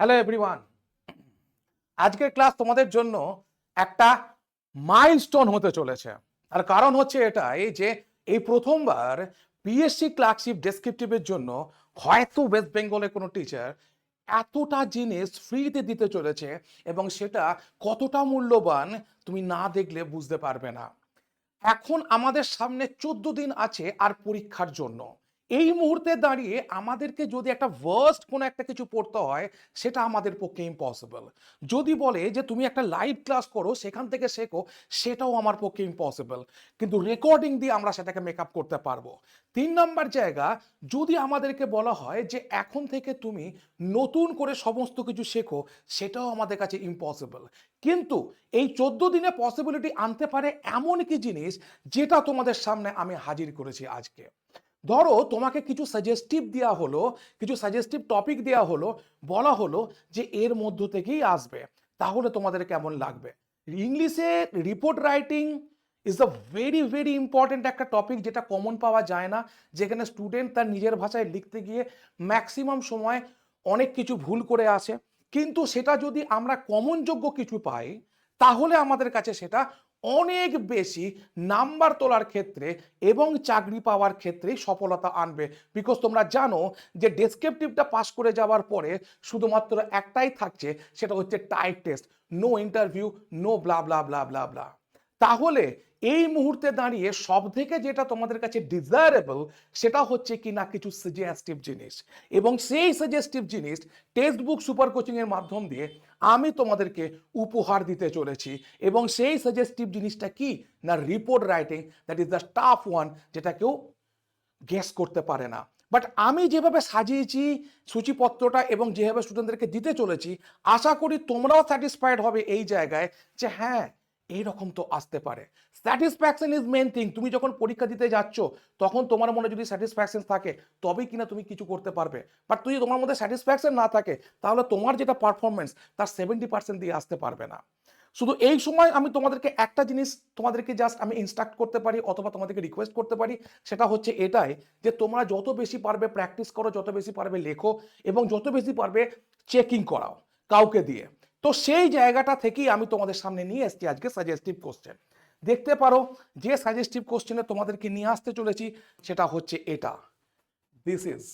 Hello everyone, আজকের class তোমাদের জন্য একটা মাইলস্টোন হতে চলেছে। আর কারণ হচ্ছে এটাই যে এই প্রথমবার পিএসসি ক্লার্কশিপ ডেসক্রিপটিভের জন্য হয়তো ওয়েস্ট বেঙ্গলের কোনো টিচার এতটা জিনিস ফ্রিতে দিতে চলেছে, এবং সেটা কতটা মূল্যবান তুমি না দেখলে বুঝতে পারবে না। এখন আমাদের সামনে 14 দিন আছে আর পরীক্ষার জন্য। এই মুহূর্তে দাঁড়িয়ে আমাদেরকে যদি একটা ভার্স্ট কোনো একটা কিছু পড়তে হয়, সেটা আমাদের পক্ষে ইম্পসিবল। যদি বলে যে তুমি একটা লাইভ ক্লাস করো, সেখান থেকে শেখো, সেটাও আমার পক্ষে ইম্পসিবল। কিন্তু রেকর্ডিং দিয়ে আমরা সেটাকে মেকআপ করতে পারবো। 3 নম্বর জায়গা, যদি আমাদেরকে বলা হয় যে এখন থেকে তুমি নতুন করে সমস্ত কিছু শেখো, সেটাও আমাদের কাছে ইম্পসিবল। কিন্তু এই 14 দিনে পসিবিলিটি আনতে পারে এমন কি জিনিস, যেটা তোমাদের সামনে আমি হাজির করেছি আজকে। ধরো তোমাকে কিছু সাজেস্টিভ দেওয়া হলো, কিছু সাজেস্টিভ টপিক দেওয়া হলো, বলা হলো যে এর মধ্য থেকেই আসবে, তাহলে তোমাদের কেমন লাগবে? ইংলিশে report writing is a very very important একটা টপিক, যেটা কমন পাওয়া যায় না, যেখানে স্টুডেন্ট তার নিজের ভাষায় লিখতে গিয়ে ম্যাক্সিমাম সময় অনেক কিছু ভুল করে আসে। কিন্তু সেটা যদি আমরা কমনযোগ্য কিছু পাই, তাহলে আমাদের কাছে সেটা অনেক বেশি নাম্বার তোলার ক্ষেত্রে এবং চাকরি পাওয়ার ক্ষেত্রে সফলতা আনবে। বিকজ তোমরা জানো যে ডেসক্রিপটিভটা পাস করে যাওয়ার পরে শুধুমাত্র একটাই থাকছে, সেটা হচ্ছে type test, no interview, no blah blah blah blah blah. তাহলে এই মুহূর্তে দাঁড়িয়ে সব থেকে যেটা তোমাদের কাছে ডিজায়ারেবল, সেটা হচ্ছে কি না কিছু সাজেস্টিভ জিনিস। এবং সেই সাজেস্টিভ জিনিস টেক্সট বুক সুপার কোচিং এর মাধ্যম দিয়ে আমি তোমাদেরকে উপহার দিতে চলেছি। এবং সেই সাজেস্টিভ জিনিসটা কি না report writing, that is the tough one, যেটা কেউ গেস করতে পারে না। বাট আমি যেভাবে সাজিয়েছি সূচিপত্রটা এবং যেভাবে স্টুডেন্টদেরকে দিতে চলেছি, আশা করি তোমরাও স্যাটিসফাইড হবে এই জায়গায় যে হ্যাঁ, এইরকম তো আসতে পারে। Satisfaction is main thing. তুমি যখন পরীক্ষা দিতে যাচ্ছ, তখন তোমার মনে যদি স্যাটিসফ্যাকশন থাকে, তবেই কিনা তুমি কিছু করতে পারবে। বাট যদি তোমার মধ্যে স্যাটিসফ্যাকশন না থাকে, তাহলে তোমার যেটা পারফরমেন্স, তার 70% দিয়ে আসতে পারবে না। শুধু এই সময় আমি তোমাদেরকে একটা জিনিস তোমাদেরকে জাস্ট আমি ইনস্ট্রাক্ট করতে পারি অথবা তোমাদেরকে রিকোয়েস্ট করতে পারি, সেটা হচ্ছে এটাই যে তোমরা যত বেশি পারবে প্র্যাকটিস করো, যত বেশি পারবে লেখো, এবং যত বেশি পারবে চেকিং করাও কাউকে দিয়ে। তো সেই জায়গাটা থেকেই আমি তোমাদের সামনে নিয়ে এসেছি আজকে সাজেস্টিভ কোশ্চেন। দেখতে পারো যে সাজেস্টিভ কোশ্চেনে তোমাদেরকে নিয়ে আসতে চলেছি, সেটা হচ্ছে এটা। This is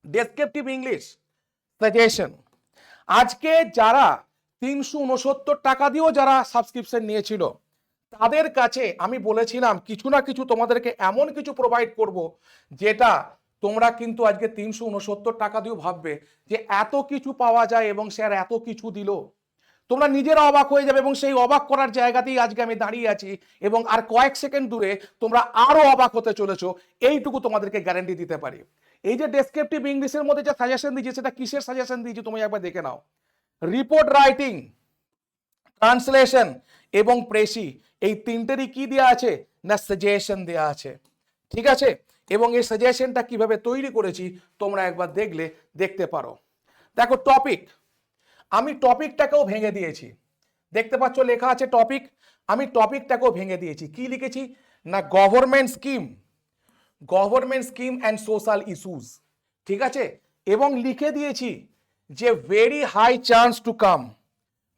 descriptive English suggestion. আজকে যারা 369 টাকা দিয়েও যারা সাবস্ক্রিপশন নিয়েছিল, তাদের কাছে আমি বলেছিলাম কিছু না কিছু তোমাদেরকে এমন কিছু প্রোভাইড করব, যেটা তোমরা কিন্তু আজকে 369 টাকা দিয়েও ভাববে যে এত কিছু পাওয়া যায় এবং স্যার এত কিছু দিল। তোমরা নিজেরা অবাক হয়ে যাবে, এবং সেই অবাক করার জায়গাতেই আজকে আমি দাঁড়িয়ে আছি, এবং আর কয়েক সেকেন্ড দূরে তোমরা আরো অবাক হতে চলেছো, এইটুকু তোমাদেরকে গ্যারান্টি দিতে পারি। এই যে ডেসক্রিপটিভ ইংলিশের মধ্যে যে সাজেশন দিয়েছি, সেটা কিসের সাজেশন দিয়েছি তুমি একবার দেখে নাও। রিপোর্ট রাইটিং, ট্রান্সলেশন এবং প্রেসি, এই তিনটেরই কি দেওয়া আছে না সাজেশন দেওয়া আছে। ঠিক আছে, এবং এই সাজেশনটা কিভাবে তৈরি করেছি তোমরা একবার দেখলে দেখতে পারো। দেখো টপিক, আমি টপিকটাকেও ভেঙে দিয়েছি। দেখতে পাচ্ছ লেখা আছে টপিক, আমি টপিকটাকেও ভেঙে দিয়েছি। কি লিখেছি না government scheme, government scheme and social issues. ঠিক আছে, এবং লিখে দিয়েছি যে very high chance to come,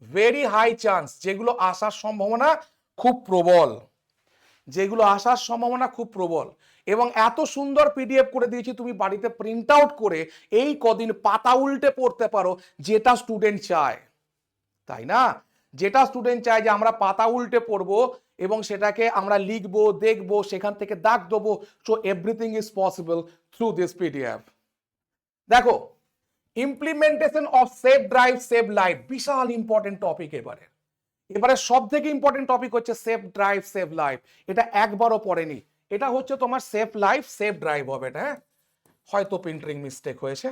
very high chance, যেগুলো আসার সম্ভাবনা খুব প্রবল, যেগুলো আসার সম্ভাবনা খুব প্রবল। এবং এত সুন্দর পিডিএফ করে দিয়েছি, তুমি বাড়িতে প্রিন্ট আউট করে এই কদিন পাতা উল্টে পড়তে পারো, যেটা স্টুডেন্ট চায়, তাই না? যেটা স্টুডেন্ট চায় যে আমরা পাতা উল্টে পড়বো এবং সেটাকে আমরা লিখবো, দেখবো, সেখান থেকে দাগ দেবো। So everything is possible through this PDF. দেখো, implementation of save drive save life, বিশাল ইম্পর্টেন্ট টপিক। এবারে সব থেকে ইম্পর্টেন্ট টপিক হচ্ছে সেভ ড্রাইভ সেভ লাইফ। এটা একবারও পড়েনি, এটা হচ্ছে তোমার সেভ লাইফ সেভ ড্রাইভ হবে এটা। হ্যাঁ, হয়তো প্রিন্টিং মিস্টেক হয়েছে।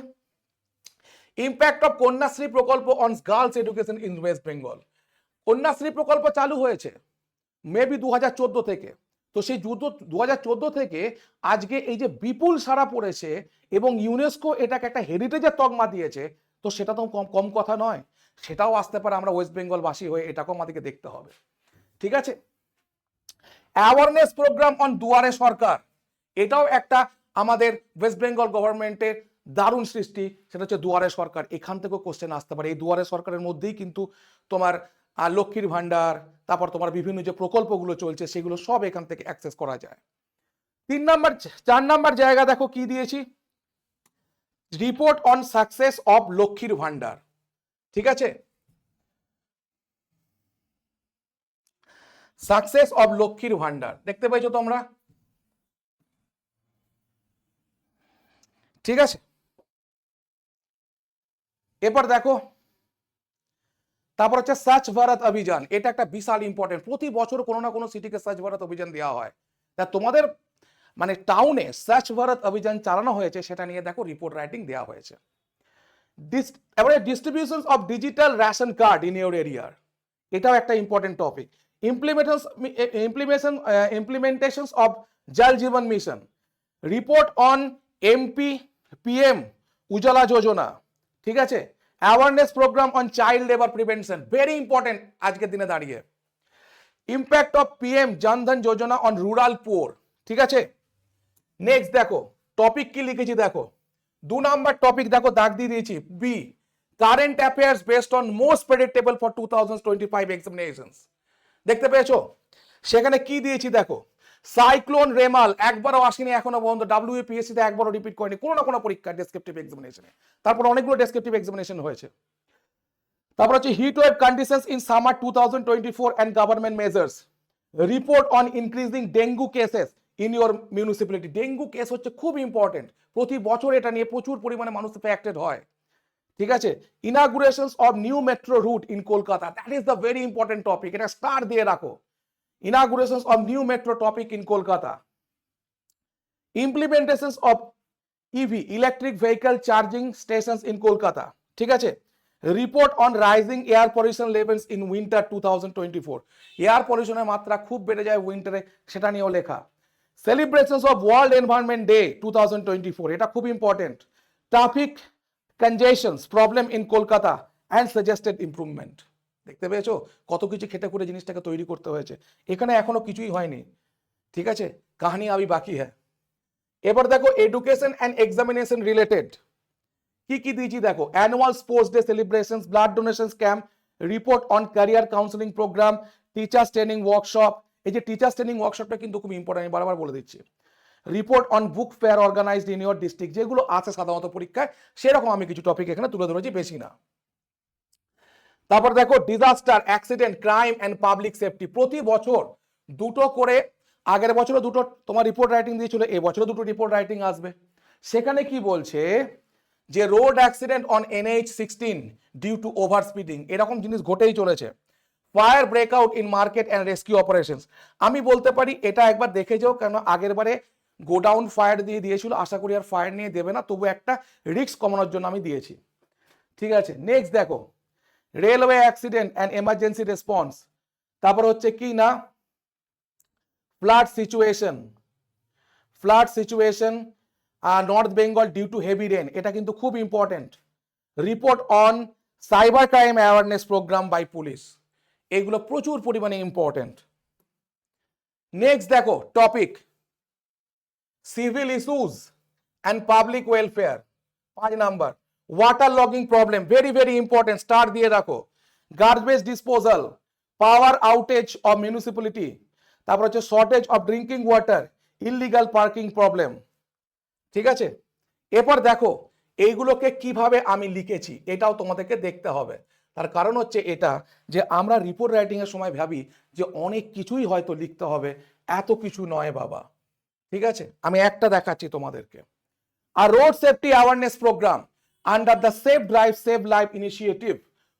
ইম্প্যাক্ট অফ কন্যাশ্রী প্রকল্প on girls education in West Bengal. Kanyashree প্রকল্প চালু হয়েছে মেবি 2014 থেকে। তো সেই 2014 থেকে আজকে এই যে বিপুল সাড়া পড়েছে এবং ইউনেস্কো এটাকে একটা হেরিটেজের তকমা দিয়েছে, তো সেটা তো কম কম কথা নয়। সেটাও আসতে পারে, আমরা ওয়েস্ট বেঙ্গলবাসী হয়ে এটাকেও আমাদেরকে দেখতে হবে। ঠিক আছে, অ্যাওয়ারনেস প্রোগ্রাম অন দুয়ারে সরকার, এটাও একটা আমাদের ওয়েস্ট বেঙ্গল গভর্নমেন্টের দারুণ সৃষ্টি, সেটা হচ্ছে দুয়ারে সরকার। এখান থেকেও কোশ্চেন আসতে পারে। এই দুয়ারে সরকারের মধ্যেই কিন্তু তোমার লক্ষ্মীর ভান্ডার, তারপর তোমার বিভিন্ন যে প্রকল্পগুলো চলছে সেগুলো সব এখান থেকে অ্যাক্সেস করা যায়। 4 নাম্বার জায়গা দেখো কি দিয়েছি, রিপোর্ট অন সাকসেস অফ লক্ষ্মীর ভান্ডার। ঠিক আছে, সাকসেস অফ লক্ষ্মীর ভান্ডার দেখতে পাইছো তোমরা, ঠিক আছে। এরপর দেখো, তারপর হচ্ছে স্বচ্ছ ভারত অভিযান। এটা একটা বিশাল ইম্পর্টেন্ট, প্রতি বছর কোনো না কোনো সিটিকে স্বচ্ছ ভারত অভিযান দেওয়া হয়। তা তোমাদের মানে টাউনে স্বচ্ছ ভারত অভিযান চালানো হয়েছে সেটা নিয়ে দেখো রিপোর্ট রাইটিং দেওয়া হয়েছে। এবারে distribution of digital ration card in your area, এটাও একটা important topic. Implementation of Jal Jeevan mission, report on MP PM Ujjwala Yojana, ঠিক আছে। Awareness programme on child labour prevention, very important আজকের দিনে দাঁড়িয়ে। Impact of PM Jan Dhan Yojana on rural poor, ঠিক আছে। Next দেখো টপিক কি লিখেছি দেখো, 2 নাম্বার টপিক দেখো দাগ দিয়ে দিয়েছি, B current affairs based on most predictable for 2025 examinations. দেখতে পেয়েছো সেখানে কি দিয়েছি দেখো, সাইক্লোন রেমাল একবারও আসেনি এখনো পর্যন্ত, ডাব্লিউপিএসসি তে একবারও রিপিট করেনি কোনো না কোনো পরীক্ষা ডেসক্রিপটিভ এক্সামিনেশনে, তারপর অনেকগুলো ডেসক্রিপটিভ এক্সামিনেশন হয়েছে। তারপর হচ্ছে heat wave conditions in summer 2024 and government measures, report on increasing dengue cases in your municipality. Dengue case হচ্ছে খুব ইম্পর্টেন্ট, প্রতি বছর এটা নিয়ে প্রচুর পরিমাণে মানুষ এফেক্টেড হয়, ঠিক আছে। Inaugurations of new metro route in Kolkata, that is the very important topic, এটা স্টার দিয়ে রাখো। Inaugurations of new metro topic in Kolkata, implementations of EV electric vehicle charging stations in Kolkata, ঠিক আছে। Report on rising air pollution levels in winter 2024, air পলিউশনের মাত্রা খুব বেড়ে যায় উইন্টারে, সেটা নিয়েও লেখা। Celebrations of world environment day 2024, এটা খুব ইম্পর্টেন্ট। Traffic congestions problem in Kolkata and suggested improvement. দেখতে পেয়েছো কত কিছু খেটে খুঁটে জিনিসটাকে তৈরি করতে হয়েছে, এখানে এখনো কিছুই হয়নি, ঠিক আছে, কাহিনী আবি বাকি হ্যাঁ। এবার দেখো এডুকেশন অ্যান্ড এক্সামিনেশন রিলেটেড কি কি দিয়েছি দেখো, annual sports day celebrations, blood donation camp, report on career counselling programme, teachers training workshop. এই যে টিচার্স ট্রেনিং ওয়ার্কশপটা কিন্তু খুব ইম্পর্টেন্ট, আমি বারবার বলে দিচ্ছি। Report on book fair organised in your district, যেগুলো আছে সাধারণত পরীক্ষায় সেরকম আমি কিছু টপিক এখানে তুলে ধরেছি, বেশি না। তারপর দেখো disaster, accident, crime and public safety, প্রতি বছর দুটো করে, আগের বছরও দুটো তোমার রিপোর্ট রাইটিং দিয়েছিল, এই বছরও দুটো রিপোর্ট রাইটিং আসবে। সেখানে কি বলছে যে road accident on NH16 due to over speeding, এরকম জিনিস ঘটেই চলেছে। Fire breakout in market and rescue operations, আমি বলতে পারি এটা একবার দেখে যাও, কেন আগের বারে গোডাউন ফায়ার দিয়ে দিয়েছিল, আশা করি আর ফায়ার নিয়ে দেবে না, তবু একটা রিস্ক কমানোর জন্য আমি দিয়েছি, ঠিক আছে। নেক্সট দেখো railway accident and emergency response, তারপর হচ্ছে কি না flood situation north Bengal due to heavy rain, এটা কিন্তু খুব important. Report on cyber crime awareness programme by police, এগুলো প্রচুর পরিমাণে ইম্পর্টেন্ট। নেক্সট দেখো topic civil issues and public welfare, 5 number. Water logging problem, very very important, star দিয়ে রাখো। Garbage disposal, power outage of municipality, তারপর হচ্ছে shortage of drinking water, illegal parking problem, ঠিক আছে। এরপর দেখো এইগুলোকে কিভাবে আমি লিখেছি এটাও তোমাদেরকে দেখতে হবে, তার কারণ হচ্ছে এটা যে আমরা রিপোর্ট রাইটিং এর সময় ভাবি যে অনেক কিছুই হয়তো লিখতে হবে, এত কিছু নয় বাবা, ঠিক আছে। আমি একটা দেখাচ্ছি তোমাদেরকে। আর road safety awareness programme under the Safe Drive Save Life initiative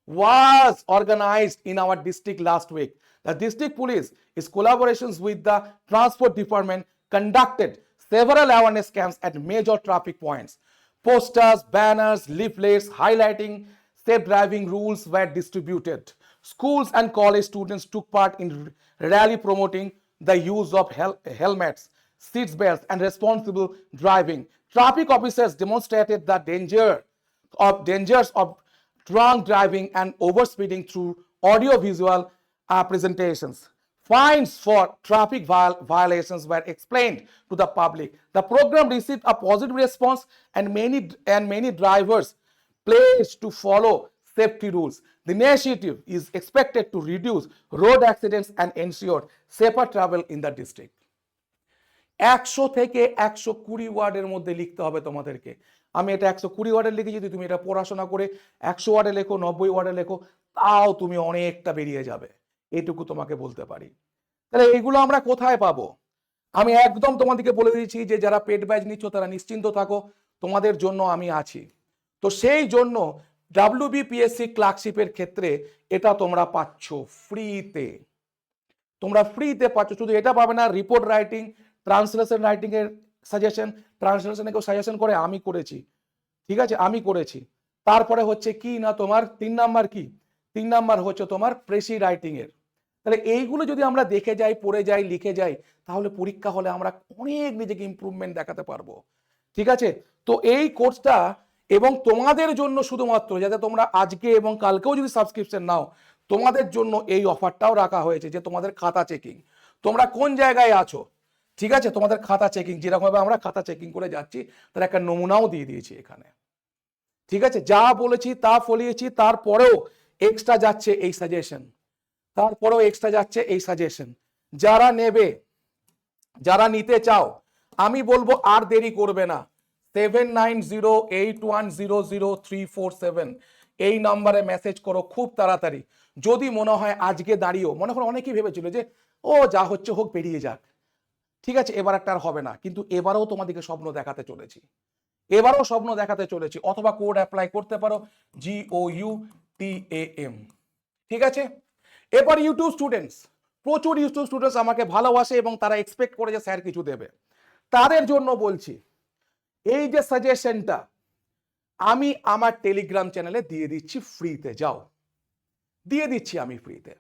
was organized in our district last week. The district police, in collaborations with the transport department, conducted several awareness camps at major traffic points. Posters, banners, leaflets highlighting safe driving rules were distributed. Schools and college students took part in rally promoting the use of helmets, seat belts, and responsible driving. Traffic officers demonstrated the dangers of drunk driving and overspeeding through audio-visual presentations. fines for traffic violations were explained to the public. The program received a positive response, and many drivers pledged to follow safety rules. The initiative is expected to reduce road accidents and ensure safer travel in the district. 100 থেকে 120 ওয়ার্ডের মধ্যে লিখতে হবে তোমাদেরকে। আমি এটা 120 ওয়ার্ডে লিখে, যদি তুমি এটা পড়াশোনা করে 100 ওয়ার্ডে লেখো, 90 ওয়ার্ডে লেখো, তাও তুমি অনেকটা বেরিয়ে যাবে, এটুকু তোমাকে বলতে পারি। তাহলে এইগুলো আমরা কোথায় পাবো? আমি একদম তোমাদেরকে বলে দিয়েছি যে যারা পেড ব্যাচ নিচ্ছ তারা নিশ্চিন্ত থাকো, তোমাদের জন্য আমি আছি। তো সেই জন্য WBPSC ক্লার্কশিপের ক্ষেত্রে এটা তোমরা পাচ্ছ ফ্রিতে। তোমরা ফ্রিতে পাচ্ছ, শুধু এটা পাবে না, রিপোর্ট রাইটিং, ট্রান্সলেশন রাইটিং এর সাজেশন, ট্রান্সলেশনে কেউ সাজেশন করে, আমি করেছি, ঠিক আছে, আমি করেছি। তারপরে হচ্ছে কি না তোমার 3 নাম্বার কি, 3 নাম্বার হচ্ছে তোমার প্রেসি রাইটিং এর। তাহলে এইগুলো যদি আমরা দেখে যাই, পড়ে যাই, লিখে যাই, তাহলে পরীক্ষা হলে আমরা অনেক নিজেকে ইমপ্রুভমেন্ট দেখাতে পারবো, ঠিক আছে। তো এই কোর্সটা এবং তোমাদের জন্য শুধুমাত্র, যাতে তোমরা আজকে এবং কালকেও যদি সাবস্ক্রিপশন নাও, তোমাদের জন্য এই অফারটাও রাখা হয়েছে যে তোমাদের খাতা চেকিং, তোমরা কোন জায়গায় আছো, ঠিক আছে, তোমাদের খাতা চেকিং, যেরকমভাবে আমরা খাতা চেকিং করে যাচ্ছি তার একটা নমুনাও দিয়ে দিয়েছি এখানে, ঠিক আছে। যা বলেছি তা ফলিয়েছি, তারপরেও এক্সট্রা যাচ্ছে এই সাজেশন, তারপরেও এক্সট্রা যাচ্ছে এই সাজেশন। যারা নেবে, যারা নিতে চাও, আমি বলবো আর দেরি করবে না, 7908100347 এই নাম্বারে মেসেজ করো খুব তাড়াতাড়ি। যদি মনে হয় আজকে দাঁড়িয়েও, মনে করো অনেকেই ভেবেছিল যে ও যা হচ্ছে হোক পেরিয়ে যাক, ঠিক আছে, এবার একটা আর হবে না, কিন্তু এবারেও তোমাদেরকে স্বপ্ন দেখাতে চলেছি, এবারও স্বপ্ন দেখাতে চলেছি। অথবা কোড অ্যাপ্লাই করতে পারো, GOUTAM, ঠিক আছে। এবার ইউটিউব স্টুডেন্টস, প্রচুর ইউটিউব স্টুডেন্টস আমাকে ভালোবাসে এবং তারা এক্সপেক্ট করে যে স্যার কিছু দেবে, তাদের জন্য বলছি এই যে সাজেশনটা আমি আমার টেলিগ্রাম চ্যানেলে দিয়ে দিচ্ছি ফ্রিতে, যাও, দিয়ে দিচ্ছি আমি ফ্রিতে,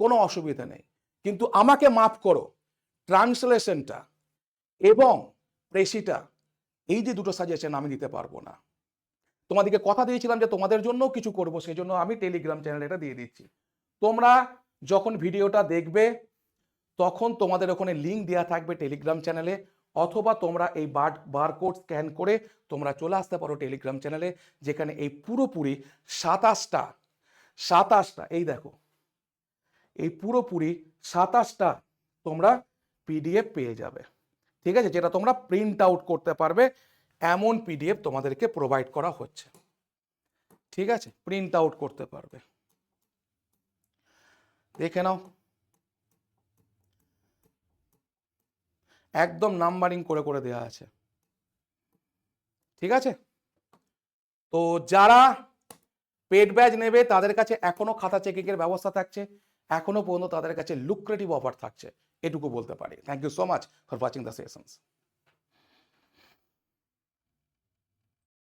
কোনো অসুবিধা নেই। কিন্তু আমাকে মাফ করো, ট্রান্সলেশনটা এবং প্রেসিটা, এই যে দুটো সাজেশন আমি দিতে পারবো না। তোমাদেরকে কথা দিয়েছিলাম যে তোমাদের জন্য কিছু করব, সেই জন্য আমি টেলিগ্রাম চ্যানেলে এটা দিয়ে দিচ্ছি। তোমরা যখন ভিডিওটা দেখবে তখন তোমাদের ওখানে লিঙ্ক দেওয়া থাকবে টেলিগ্রাম চ্যানেলে, অথবা তোমরা এই বারকোড স্ক্যান করে তোমরা চলে আসতে পারো টেলিগ্রাম চ্যানেলে, যেখানে এই পুরোপুরি 27টা এই দেখো, এই পুরোপুরি 27টা তোমরা PDF পেয়ে যাবে, ঠিক আছে, যেটা তোমরা প্রিন্ট আউট করতে পারবে, এমন PDF তোমাদেরকে প্রোভাইড করা হচ্ছে, ঠিক আছে, প্রিন্ট আউট করতে পারবে। দেখে নাও, একদম নাম্বারিং করে করে দেওয়া আছে, ঠিক আছে। তো যারা পেড ব্যাচ নেবে তাদের কাছে এখনো খাতা চেকিং এর ব্যবস্থা থাকছে, এখনো পর্যন্ত তাদের কাছে লুক্রেটিভ অফার থাকছে, এটুকু বলতে পারি। Thank you so much for watching the sessions.